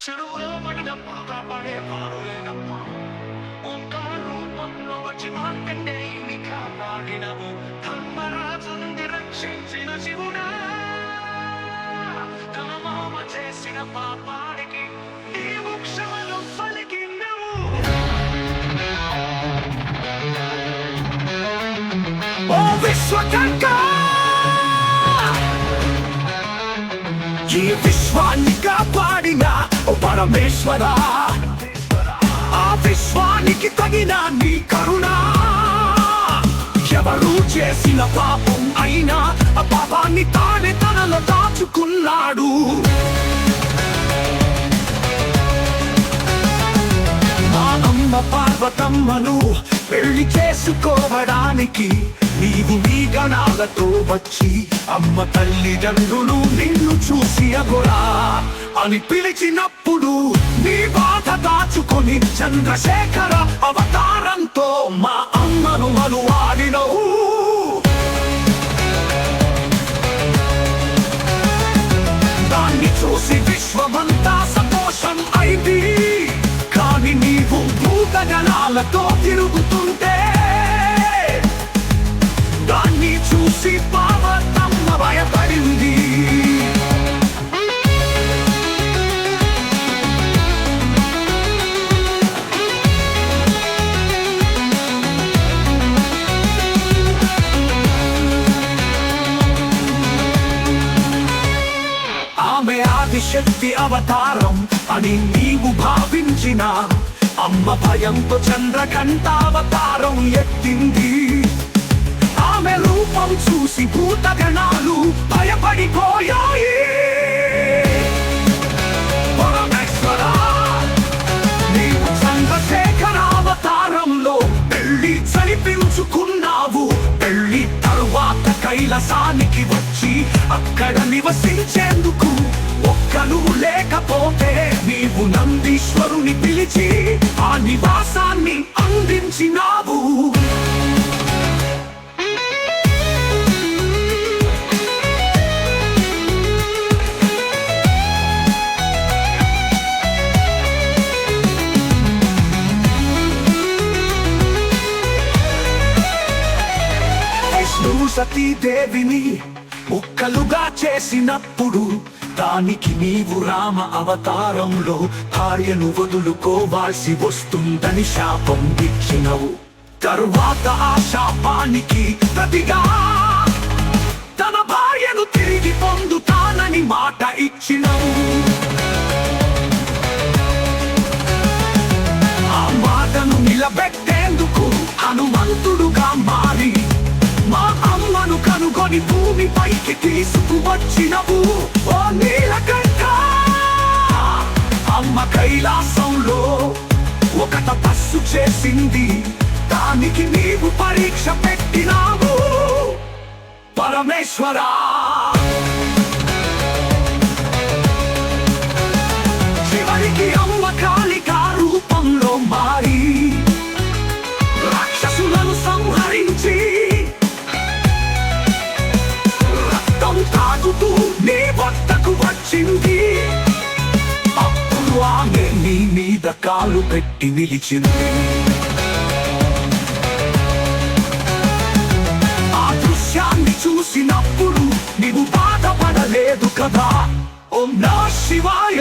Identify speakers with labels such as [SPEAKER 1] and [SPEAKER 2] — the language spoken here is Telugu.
[SPEAKER 1] చెరువులో పడినప్పుడు కాపాడే పారులేనమ్మా ఓంకార రూపంలో వచ్చి మార్కండేయుని కాపాడినవు ధర్మరాజుని రక్షించిన శివుడా తన మామ చేసిన పాపానికి నీవు క్షమలు పలికినవు ఓ విశ్వకర్తా ఈ విశ్వాన్ని కాపాడిన ఓ పరమేశ్వర ఆ విశ్వానికి తగిన నీ కరుణ ఎవరు చేసిన పాపం అయినా ఆ పాపాన్ని తానే తనలో దాచుకున్నాడు మా అమ్మ పార్వతమ్మను పెళ్లి చేసుకోవడానికి నీవు నీ గణాలతో వచ్చి అమ్మ తల్లిదండ్రులు నిన్ను చూసి అగోరా అని పిలిచినప్పుడు నీ బాధ దాచుకొని చంద్రశేఖర అవతారంతో మా అమ్మను మనువాడినవు దాన్ని చూసి విశ్వమంతా సంతోషం అయింది కాని నీవు భూత గణాలతో తిరుగుతుంటే దాన్ని చూసి పార్వతమ్మ భయపడింది ఆమె ఆదిశక్తి అవతారం అని నీవు భావించిన అమ్మ భయంతో చంద్రకంఠావతారం ఎత్తింది ఆమె రూపం చూసి భూతగణాలు భయపడిపోయాయి పరమేశ్వర నీవు చంద్రశేఖర అవతారంలో పెళ్లి చనిపించుకున్నావు పెళ్లి తరువాత కైలాసానికి వచ్చి అక్కడ నివసించేందుకు ఒక్కను లేకపోతే నీవు నందీశ్వరుని పిలిచి ఆ నివాసాన్ని అందించినావు సతీదేవిని ముక్కలుగా చేసినప్పుడు దానికి నీవు రామ అవతారంలో భార్యను వదులుకోవాల్సి వస్తుందని శాపం ఇచ్చినవు తరువాత ఆ శాపానికి ప్రతిగా తన భార్యను తిరిగి పొందుతానని మాట ఇచ్చినవు ఆ మాటను నిలబెట్టేందుకు హనుమంతుడుగా మారి మా అమ్మను కనుగొని భూమిపైకి తీసుకువచ్చినవు ఓ నీలకంఠ అమ్మ కైలాసంలో ఒక తపస్సు చేసింది దానికి నీవు పరీక్ష పెట్టినావు పరమేశ్వరా చివరికి అమ్మ కాళికా రూపంలో మారి రాక్షసులను సంహరించి తాగుతూ నీ వద్దకు వచ్చింది అప్పుడు ఆమె నీ మీద కాలు పెట్టి నిలిచింది ఆ దృశ్యాన్ని చూసినప్పుడు నీవు బాధపడలేదు కదా ఓం నమః శివాయ